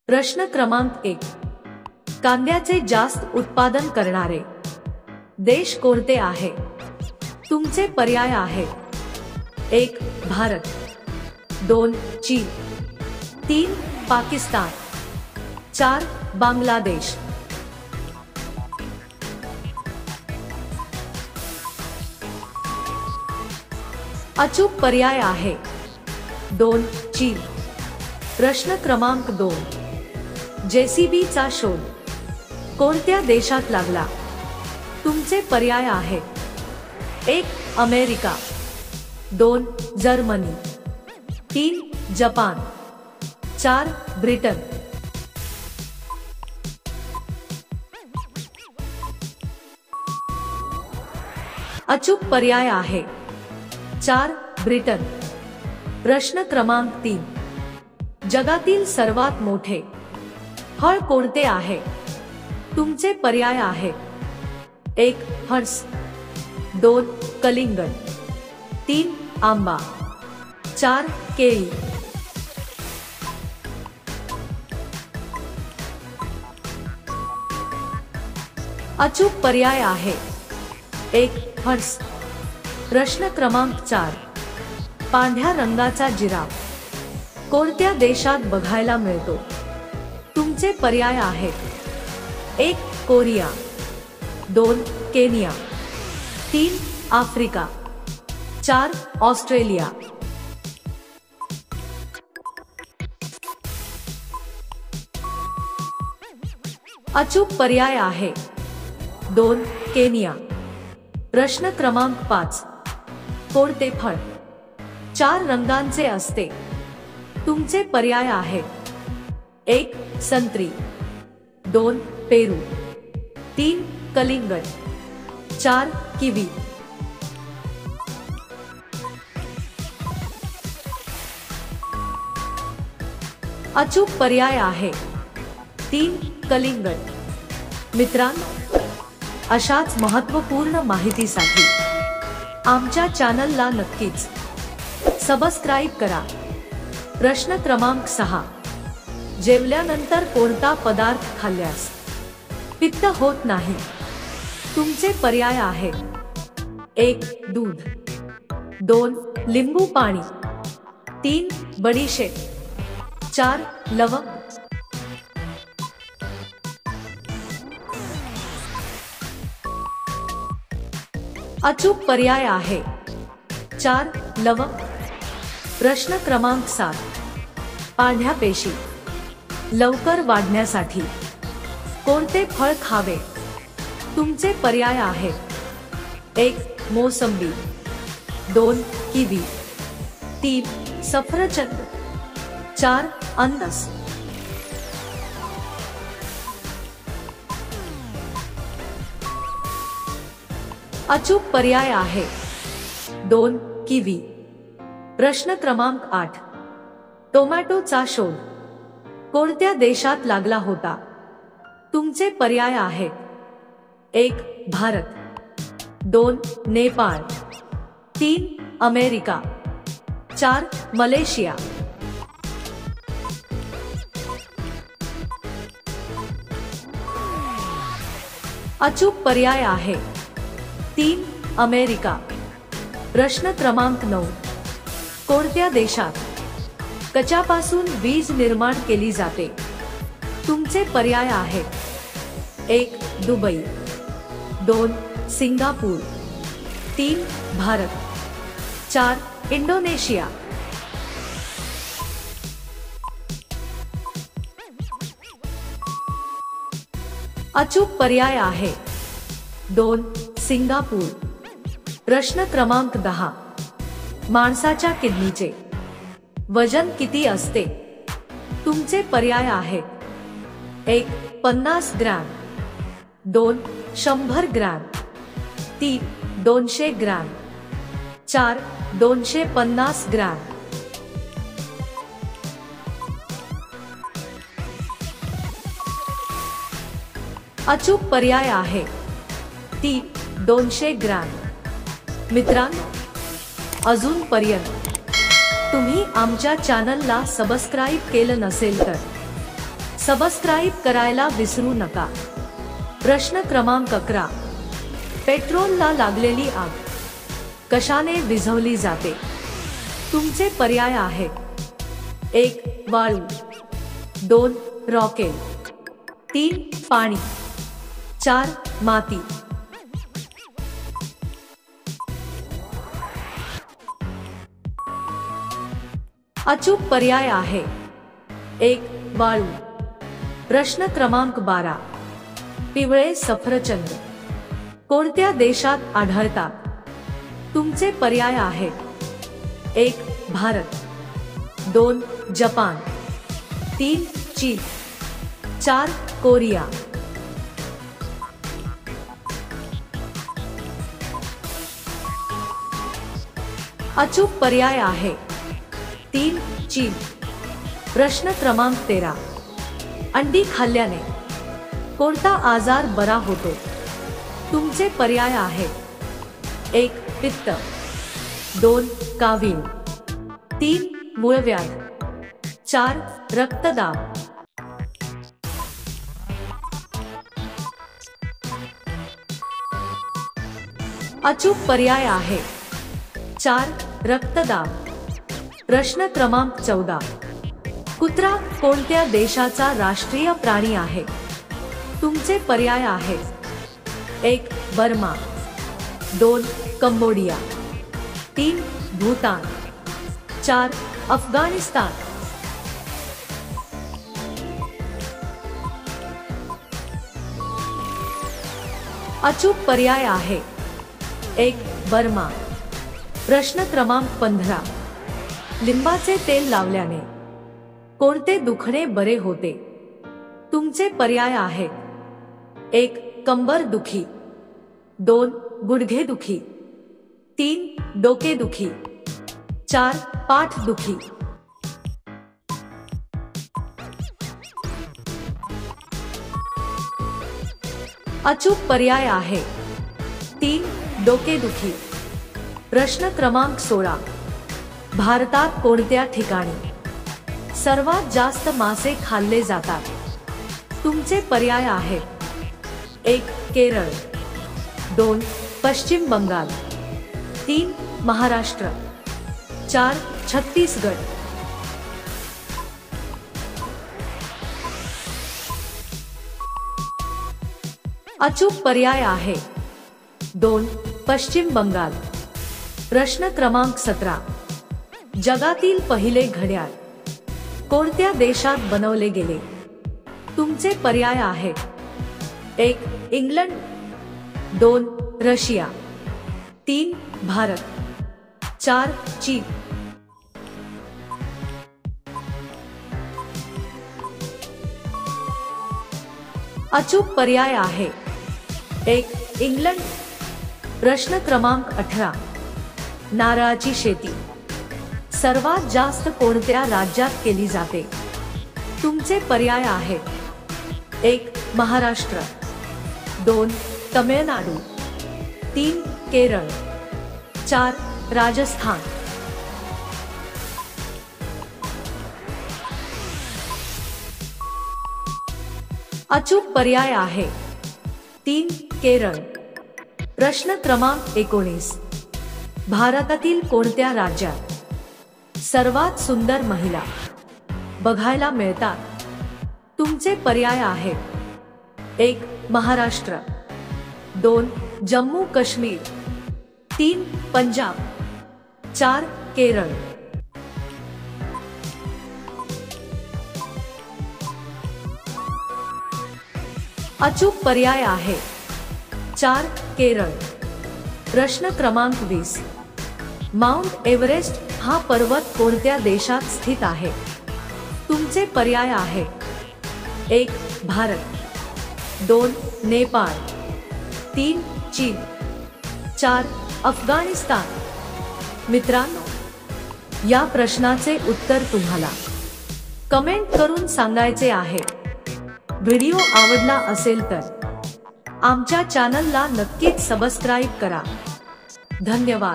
प्रश्न क्रमांक 1. कांद्याचे जास्त उत्पादन करणारे देश कोणते आहे? तुमचे पर्याय आहेत: 1. भारत, 2. चीन, 3. पाकिस्तान, 4. बांगलादेश. अचूक पर्याय आहे 2. चीन. प्रश्न क्रमांक 2. जेसीबीचा शोध कोणत्या देशात लागला? तुमचे पर्याय आहेत: 1. अमेरिका, 2. जर्मनी, 3. जपान, 4. ब्रिटन. अचूक पर्याय आहे 4. ब्रिटन. प्रश्न क्रमांक 3. जगातील सर्वात मोठे फळ कोणते आहे? तुमचे पर्याय आहेत: 1. फणस, 2. कलिंगड, 3. आंबा, 4. केळी. अचूक पर्याय आहे 1. फणस. प्रश्न क्रमांक 4. पांढऱ्या रंगाचा जिराफ कोणत्या देशात बघायला मिळतो? तुमचे पर्याय आहेत: 1. कोरिया, 2. केनिया, 3. आफ्रिका, 4. ऑस्ट्रेलिया. अचूक पर्याय आहे 2. केनिया. प्रश्न क्रमांक 5. कोणते फळ 4 रंगांचे असते? तुमचे पर्याय आहेत: 1. संत्री, 2. पेरू, 3. कलिंगड, 4. किवी. अचूक पर्याय आहे 3. कलिंगड. मित्रांनो, अशाच महत्त्वपूर्ण माहितीसाठी आमच्या चॅनलला नक्कीच सबस्क्राईब करा. प्रश्न क्रमांक 6. जेवल्यानंतर कोणता पदार्थ खाल्ल्यास पित्त होत नाही? तुमचे पर्याय आहेत: 1. दूध, 2. लिंबू पाणी, 3. बडीशेप, 4. लवंग. अचूक पर्याय आहे 4. लवंग. प्रश्न क्रमांक 7. पांढऱ्या पेशी लवकर वाढण्यासाठी कोणते फळ खावे? तुमचे पर्याय आहेत: 1. मोसंबी, 2. किवी, 3. सफरचंद, 4. अननस. अचूक पर्याय आहे 2. किवी. प्रश्न क्रमांक 8. टोमॅटोचा शोध कोणत्या देशात लागला होता? तुमचे पर्याय आहेत: 1. भारत, 2. नेपाळ, 3. अमेरिका, 4. मलेशिया. अचूक पर्याय आहे 3. अमेरिका. प्रश्न क्रमांक 9. कोणत्या देशात कचापासून वीज निर्माण केली जाते? तुमचे पर्याय आहेत: 1. दुबई, 2. सिंगापूर, 3. भारत, 4. इंडोनेशिया. अचूक पर्याय आहे 2. सिंगापूर. प्रश्न क्रमांक 10. माणसाच्या किडनीचे वजन किती असते? तुमचे पर्याय आहेत: 1. 50 ग्रॅम, 2. 100 ग्रॅम, 3. 200 ग्रॅम, 4. 250 ग्रॅम. अचूक पर्याय आहे 3. 200 ग्रॅम. मित्रांनो, अजूनपर्यंत तुम्ही आमच्या चॅनलला सबस्क्राईब केलं नसेल तर सबस्क्राईब करायला विसरू नका। प्रश्न क्रमांक 11, पेट्रोलला लागलेली आग कशाने विझवली जाते? तुमचे पर्याय आहेत: 1 वाळू, 2 रॉकेल, 3 पाणी, 4 माती। अचूक पर्याय आहे 1 वाळू। प्रश्न क्रमांक 12, पिवळे सफरचंद कोणत्या देशात आढळतात? तुमचे पर्याय आहेत: 1 भारत, 2 जपान, 3 चीन, 4 कोरिया। अचूक पर्याय आहे 3 चीन। प्रश्न क्रमांक 13, अंडी खाल्ल्याने कोणता आजार बरा होतो? तुमचे पर्याय आहेत: 1 पित्त, 2 कावीळ, 3 मूळव्याध, 4 रक्तदाब। अचूक पर्याय आहे 4 रक्तदाब। प्रश्न क्रमांक 14, कुत्रा कोणत्या देशाचा राष्ट्रीय प्राणी आहे? तुमचे पर्याय आहेत: 1 बर्मा, 2 कंबोडिया, 3 भूतान, 4 अफगाणिस्तान। अचूक पर्याय आहे 1 बर्मा। प्रश्न क्रमांक 15, लिंबाचे तेल लावल्याने कोणते दुखणे बरे होते? तुमचे पर्याय आहेत: 1 कंबर दुखी, 2 गुडघे दुखी, 3 डोके दुखी, 4 पाठ दुखी। अचूक पर्याय आहे 3 डोके दुखी। प्रश्न क्रमांक 16, भारतात कोणत्या ठिकाणी सर्वात जास्त मासे खाल्ले जातात? तुमचे पर्याय आहेत: 1 केरळ, 2 पश्चिम बंगाल, 3 महाराष्ट्र, 4 छत्तीसगड। अचूक पर्याय आहे 2 पश्चिम बंगाल। प्रश्न क्रमांक 17, जगातील पहिले घड्याळ कोणत्या देशात बनवले गेले? तुमचे पर्याय आहेत: 1 इंग्लंड, 2 रशिया, 3 भारत, 4 चीन। अचूक पर्याय आहे 1 इंग्लंड। प्रश्न क्रमांक 18, नारळाची शेती सर्वात जास्त कोणत्या राज्यात केली जाते? तुमचे पर्याय आहेत: 1 महाराष्ट्र, 2 तमिळनाडू, 3 केरळ, 4 राजस्थान। अचूक पर्याय आहे 3 केरळ। प्रश्न क्रमांक 19, भारतातील कोणत्या राज्यात सर्वात सुंदर महिला बघायला मिळतात? तुमचे पर्याय आहेत: 1 महाराष्ट्र, 2 जम्मू काश्मीर, 3 पंजाब, 4 केरळ। अचूक पर्याय आहे 4 केरळ। प्रश्न क्रमांक 20, माउंट एव्हरेस्ट हा पर्वत कोणत्या देशात स्थित आहे? तुमचे पर्याय आहेत: 1 भारत, 2 नेपाळ, 3 चीन, 4 अफगाणिस्तान। मित्रांनो, या प्रश्नाचे उत्तर तुम्हाला कमेंट करून सांगायचे आहे। व्हिडिओ आवडला असेल तर आमच्या चॅनलला नक्कीच सबस्क्राईब करा। धन्यवाद।